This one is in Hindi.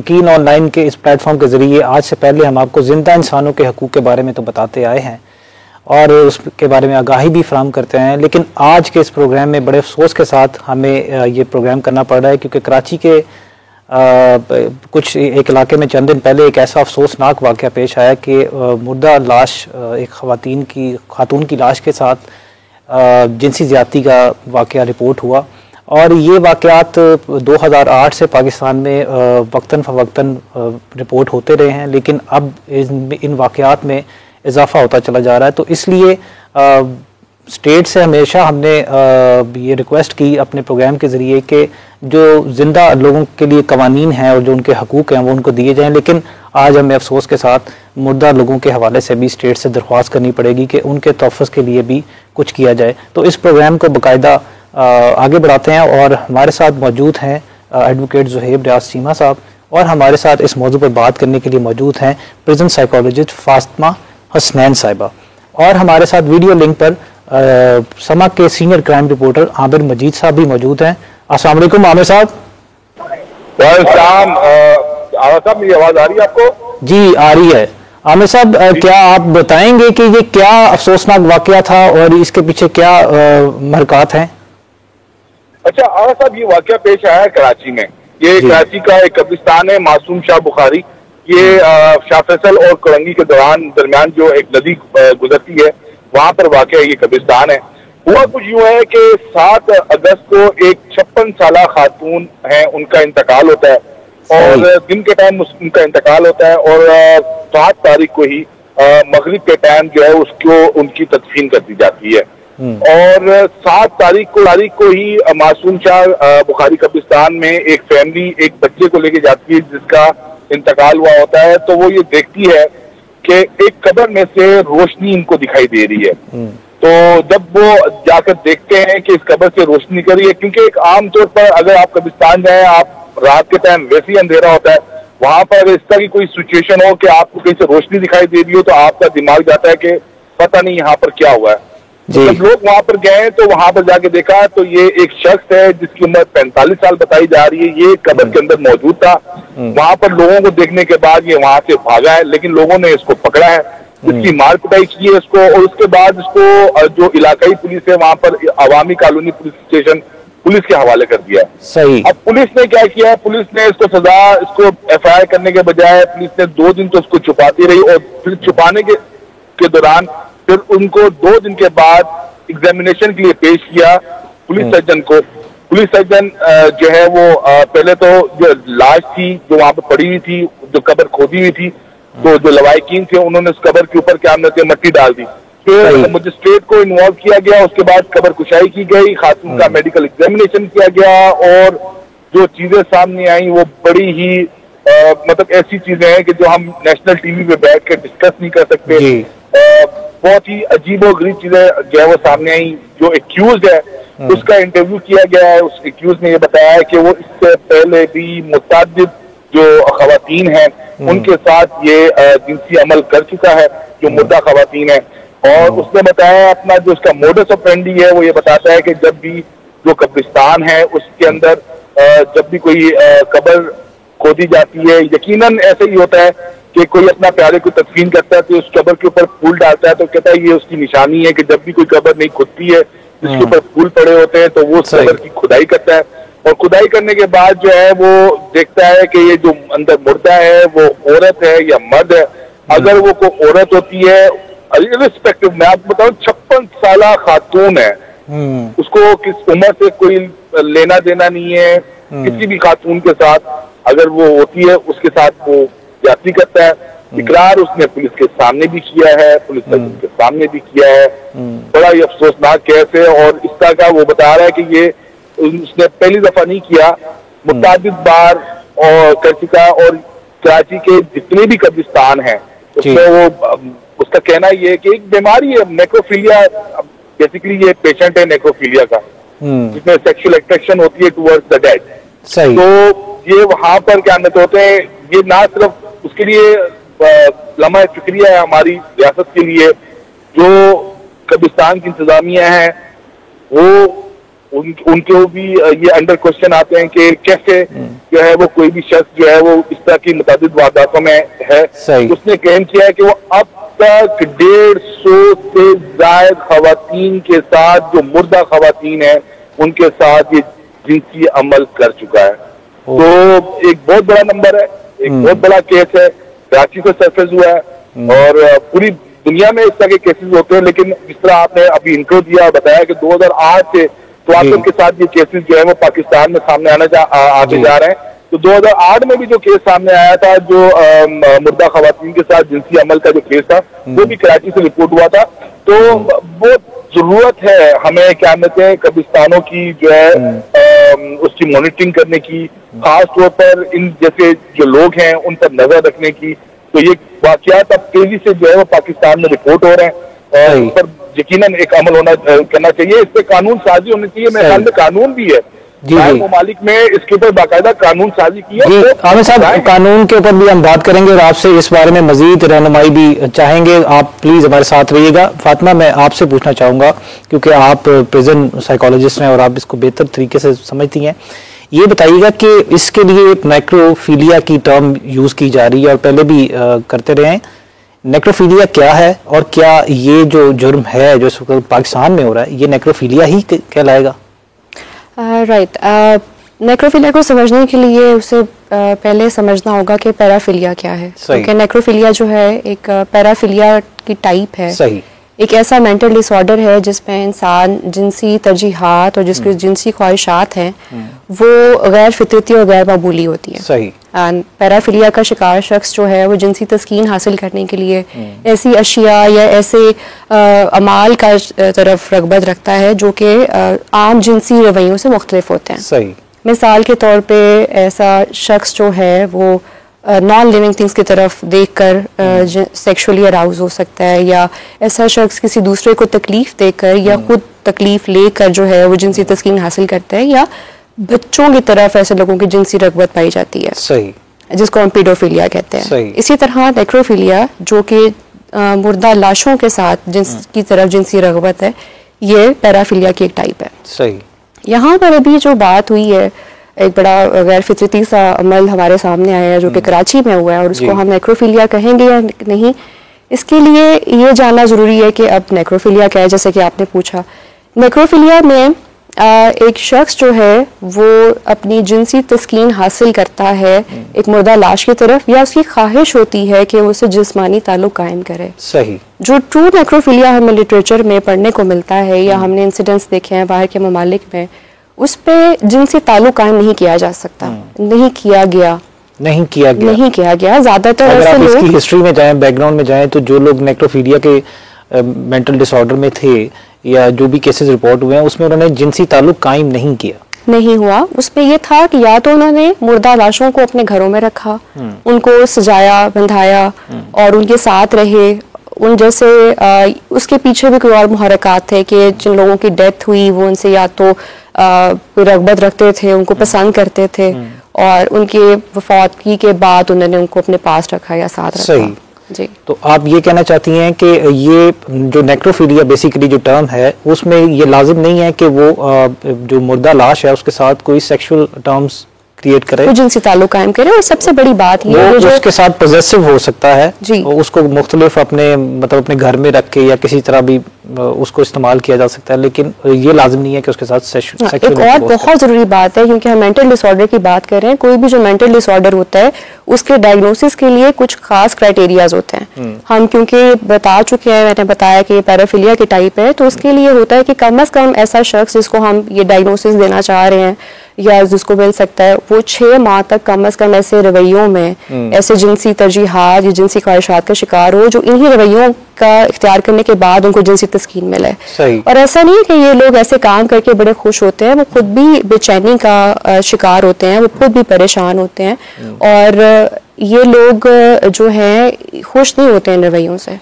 यकीन ऑनलाइन के इस प्लेटफॉर्म के ज़रिए आज से पहले हम आपको ज़िंदा इंसानों के हकूक़ के बारे में तो बताते आए हैं और उसके बारे में आगाही भी फराहम करते हैं, लेकिन आज के इस प्रोग्राम में बड़े अफसोस के साथ हमें ये प्रोग्राम करना पड़ रहा है क्योंकि कराची के कुछ एक इलाके में चंद दिन पहले एक ऐसा अफसोसनाक वाक़या पेश आया कि मुर्दा लाश, एक खातून की लाश के साथ जिनसी ज़्यादती का वाक़या रिपोर्ट हुआ। और ये वाक़यात 2008 से पाकिस्तान में वक्तन फ़वक्तन रिपोर्ट होते रहे हैं, लेकिन अब इन वाक़यात में इजाफ़ा होता चला जा रहा है। तो इसलिए स्टेट से हमेशा हमने ये रिक्वेस्ट की अपने प्रोग्राम के ज़रिए कि जो ज़िंदा लोगों के लिए कवानीन हैं और जो उनके हकूक़ हैं वो उनको दिए जाएं, लेकिन आज हमें अफसोस के साथ मुर्दा लोगों के हवाले से भी स्टेट से दरख्वास्त करनी पड़ेगी कि उनके तोफ़ुज़ के लिए भी कुछ किया जाए। तो इस प्रोग्राम को बाकायदा आगे बढ़ाते हैं और हमारे साथ मौजूद हैं एडवोकेट ज़ुहैब रियाज चीमा साहब, और हमारे साथ इस मौजू पर बात करने के लिए मौजूद हैं प्रिजन साइकोलॉजिस्ट फातिमा हसनैन साहिबा, और हमारे साथ वीडियो लिंक पर समा के सीनियर क्राइम रिपोर्टर आमिर मजीद साहब भी मौजूद हैं। अस्सलाम वालेकुम आमिर साहब। साहब मेरी आवाज आ रही है आपको? जी आ रही है। आमिर साहब, क्या आप बताएंगे कि ये क्या अफसोसनाक वाकया था और इसके पीछे क्या महरकात हैं? अच्छा आमिर साहब, ये वाकया पेश आया है कराची में। ये कराची का एक कब्रिस्तान है, मासूम शाह बुखारी। ये शाह फैसल और कोरंगी के दरमियान जो एक नदी गुजरती है वहां पर वाकया ये कब्रिस्तान है। हुआ कुछ यूं है कि 7 अगस्त को एक 56 साला खातून है, उनका इंतकाल होता है और दिन के टाइम उनका इंतकाल होता है और 7 तारीख को ही मगरिब के टाइम जो है उसको उनकी तदफीन कर दी जाती है। और 7 तारीख को ही मासूम शाह बुखारी कब्रिस्तान में एक फैमिली एक बच्चे को लेके जाती है जिसका इंतकाल हुआ होता है। तो वो ये देखती है कि एक कब्र में से रोशनी इनको दिखाई दे रही है। तो जब वो जाकर देखते हैं कि इस कब्र से रोशनी निकल रही है, क्योंकि एक आमतौर पर अगर आप कब्रिस्तान जाए, आप रात के टाइम वैसे ही अंधेरा होता है, वहां पर इस तरह की कोई सिचुएशन हो कि आपको कहीं से रोशनी दिखाई दे रही हो तो आपका दिमाग जाता है कि पता नहीं यहाँ पर क्या हुआ है। जब लोग वहां पर गए तो वहां पर जाके देखा तो ये एक शख्स है जिसकी उम्र 45 साल बताई जा रही है, ये कब्र के अंदर मौजूद था। वहां पर लोगों को देखने के बाद ये वहां से भागा है, लेकिन लोगों ने इसको पकड़ा है, इसकी मार पिटाई की है इसको, और उसके बाद इसको जो इलाकाई पुलिस है वहां पर अवामी कॉलोनी पुलिस स्टेशन पुलिस के हवाले कर दिया है। सही। अब पुलिस ने क्या किया है, पुलिस ने इसको सजा, इसको FIR करने के बजाय पुलिस ने 2 दिन तो उसको छुपाती रही और फिर छुपाने के दौरान फिर उनको 2 दिन के बाद एग्जामिनेशन के लिए पेश किया पुलिस सर्जन को। पुलिस सर्जन जो है वो पहले तो जो लाश थी जो वहां पर पड़ी हुई थी, जो कब्र खोदी हुई थी, तो जो लवाकिन थे उन्होंने उस कब्र के ऊपर क्या हमने मट्टी डाल दी। फिर मजिस्ट्रेट को इन्वॉल्व किया गया, उसके बाद कब्र कुशाई की गई, खातून का मेडिकल एग्जामिनेशन किया गया और जो चीजें सामने आई वो बड़ी ही मतलब ऐसी चीजें हैं कि जो हम नेशनल टीवी पे बैठ कर डिस्कस नहीं कर सकते। बहुत ही अजीबोगरीब चीजें जो है वो सामने आई। जो एक्यूज है उसका इंटरव्यू किया गया है, उस एक्यूज ने ये बताया है कि वो इससे पहले भी मुतअद्दिद जो खवातीन हैं उनके साथ ये जिनसी अमल कर चुका है, जो मुर्दा खवातीन है। और उसने बताया अपना जो उसका मोडस ऑपरेंडी है वो ये बताता है कि जब भी जो कब्रिस्तान है उसके अंदर जब भी कोई कब्र खोदी जाती है, यकीनन ऐसे ही होता है कि कोई अपना प्यारे को तदफीन करता है तो उस कब्र के ऊपर फूल डालता है, तो कहता है ये उसकी निशानी है कि जब भी कोई कब्र नहीं खुदती है जिसके ऊपर फूल पड़े होते हैं तो वो उस कब्र की खुदाई करता है। और खुदाई करने के बाद जो है वो देखता है कि ये जो अंदर मुर्दा है वो औरत है या मर्द है। अगर वो कोई औरत होती है, रिस्पेक्टिव मैं आपको बताऊं 56 साला खातून है, उसको किस उम्र से कोई लेना देना नहीं है किसी भी खातून के साथ। अगर वो होती है उसके साथ वो ज्यादती करता है। इकरार उसने पुलिस के सामने भी किया है, पुलिस के सामने भी किया है। बड़ा ही अफसोसनाक केस है और इस तरह का वो बता रहा है कि ये उसने पहली दफा नहीं किया, मुतअद्दिद बार और कर चुका। और कराची के जितने भी कब्रिस्तान हैं उसमें वो उसका कहना ये है कि एक बीमारी है नेक्रोफिलिया, बेसिकली ये पेशेंट है नेक्रोफिलिया का, जिसमें सेक्सुअल अट्रैक्शन होती है टुवर्ड्स द डेड। तो ये वहां पर क्या कहते होते हैं, ये ना सिर्फ उसके लिए लम्हा शुक्रिया है हमारी रियासत के लिए, जो कब्रिस्तान की इंतजामिया है वो उनको भी ये अंडर क्वेश्चन आते हैं कि कैसे जो है वो कोई भी शख्स जो है वो इस तरह की मुताबिक वारदातों में है। उसने क्लेम किया है कि वो अब तक 150 से ज्यादा खवातीन के साथ, जो मुर्दा खवातीन है उनके साथ ये जिनसी अमल कर चुका है। तो एक बहुत बड़ा नंबर है, एक बहुत बड़ा केस है, कराची से सरफेस हुआ है और पूरी दुनिया में इस तरह के केसेस होते हैं। लेकिन जिस तरह आपने अभी इंट्रो दिया, बताया कि 2008 से स्वातंत्र के साथ ये केसेस जो है वो पाकिस्तान में सामने आगे जा रहे हैं। तो 2008 में भी जो केस सामने आया था, जो मुर्दा खवातीन के साथ जिनसी अमल का जो केस था, वो भी कराची से रिपोर्ट हुआ था। तो वो जरूरत है हमें क्या कहते हैं कब्रिस्तानों की जो है उसकी मॉनिटरिंग करने की, खास तौर पर इन जैसे जो लोग हैं उन पर नजर रखने की। तो ये वाकयात अब तेजी से जो है वो पाकिस्तान में रिपोर्ट हो रहे हैं और इस पर यकीनन एक अमल करना चाहिए। इस पर कानून साजी होनी चाहिए। मेरे ख्याल में कानून भी है, ममालिक में इसके ऊपर बाकायदा कानून साजी की है। आमिर साहब, कानून के ऊपर भी हम बात करेंगे और आपसे इस बारे में मजीद रहनुमाई भी चाहेंगे। आप प्लीज हमारे साथ रहिएगा। फातिमा, मैं आपसे पूछना चाहूंगा, क्योंकि आप प्रिजन साइकोलॉजिस्ट हैं और आप इसको बेहतर तरीके से समझती हैं, ये बताइएगा कि इसके लिए नेक्रोफिलिया की टर्म यूज की जा रही है और पहले भी करते रहे हैं। नेक्रोफिलिया क्या है और क्या ये जो जुर्म है जो पाकिस्तान में हो रहा है ये नेक्रोफिलिया ही कहलाएगा? राइट, नेक्रोफिलिया को समझने के लिए उसे पहले समझना होगा कि पैराफिलिया क्या है। क्योंकि नेक्रोफिलिया जो है एक पैराफिलिया की टाइप है। सही। एक ऐसा मेंटल डिसऑर्डर है जिसमें इंसान जिनसी तरजीहात और जिसकी जिनसी ख्वाहिशात हैं वो गैर फितरती और गैर मामूली होती है। सही। पैराफिलिया का शिकार शख्स जो है वो जिनसी तस्कीन हासिल करने के लिए ऐसी अशिया या ऐसे अमाल का तरफ रगबत रखता है जो कि आम जिनसी रवैयों से मुख्तलिफ होते हैं। सही। मिसाल के तौर पे ऐसा शख्स जो है वो नॉन लिविंग थिंग्स की तरफ देखकर सेक्सुअली अराउज हो सकता है, या ऐसा शख्स किसी दूसरे को तकलीफ देकर या खुद तकलीफ लेकर जो है वो जिनसी तस्कीन हासिल करता है, या बच्चों की तरफ ऐसे लोगों की जिनसी रगबत पाई जाती है। सही। जिसको हम पीडोफिलिया कहते हैं। सही। इसी तरह नेक्रोफिलिया जो कि मुर्दा लाशों के साथ जिनकी तरफ जिनसी रगबत है, ये पैराफिलिया की एक टाइप है। सही। यहाँ पर अभी जो बात हुई है, एक बड़ा गैर फितरती सा अमल हमारे सामने आया है जो कि कराची में हुआ है और उसको हम नेक्रोफिलिया कहेंगे या नहीं, इसके लिए ये जानना जरूरी है कि अब नेक्रोफिलिया क्या है। जैसे कि आपने पूछा, नेक्रोफिलिया में एक शख्स जो है वो अपनी जिनसी तस्कीन हासिल करता है एक मुर्दा लाश की तरफ, या उसकी ख्वाहिश होती है कि वो उससे जिस्मानी ताल्लुक कायम करे। सही। जो ट्रू नेक्रोफिलिया हमें लिटरेचर में पढ़ने को मिलता है या हमने इंसिडेंट्स देखे हैं बाहर के ममालिक में, उस पे जिनसे ताल्लुक कायम नहीं किया जा सकता, नहीं किया गया। ज्यादातर अगर आप इसकी हिस्ट्री में जाएं, बैकग्राउंड में जाएं, तो जो लोग नेक्रोफिलिया के मेंटल डिसऑर्डर में थे या जो भी केसेस रिपोर्ट हुए हैं उसमें उन्होंने जिनसी ताल्लुक कायम नहीं हुआ। उसमें ये था कि या तो उन्होंने मुर्दा लाशों को अपने घरों में रखा, उनको सजाया बंधाया और उनके साथ रहे, उन जैसे उसके पीछे भी कोई और मुहरकात थे कि जिन लोगों की डेथ हुई वो उनसे या तो रगबत रखते थे, उनको पसंद करते थे और उनके वफातगी के बाद उन्होंने उनको अपने पास रखा या साथ रखा। सही। जी। तो आप ये कहना चाहती हैं कि ये जो नेक्रोफिलिया बेसिकली जो टर्म है उसमें ये लाजिम नहीं है कि वो जो मुर्दा लाश है उसके साथ कोई सेक्सुअल टर्म्स क्रिएट करे, जिनसी ताल्लुक कायम करे। और सबसे बड़ी बात ये है जो उसके साथ पॉजेसिव हो सकता है जी, उसको मुख्तलिफ अपने घर में रख के या किसी तरह भी उसको इस्तेमाल किया जा सकता है, लेकिन ये लाजिम नहीं है कि उसके साथ सेक्सुअल। एक और बहुत जरूरी बात है, क्योंकि हम मेंटल डिसऑर्डर की बात कर रहे हैं, कोई भी जो मेंटल डिसऑर्डर होता है उसके डायग्नोसिस के लिए कुछ खास क्राइटेरियाज होते हैं। हम क्योंकि बता चुके हैं, मैंने बताया कि ये पैराफिलिया की टाइप है, तो उसके लिए होता है कि कम से कम ऐसा शख्स जिसको हम ये डायग्नोसिस देना चाह रहे हैं या जिसको मिल सकता है, वो 6 माह तक कम से कम ऐसे रवैयों में, ऐसे जिनसी तरजीहात या जिनसी ख्वाहिशात का शिकार हो जो इन्हीं रवैयों का इख्तियार करने के बाद उनको जिनसी तस्कीन मिले। और ऐसा नहीं है कि ये लोग ऐसे काम करके बड़े खुश होते हैं, वो खुद भी बेचैनी का शिकार होते हैं, वो खुद भी परेशान होते हैं और ये लोग जो हैं खुश नहीं होते इन रवैयों से।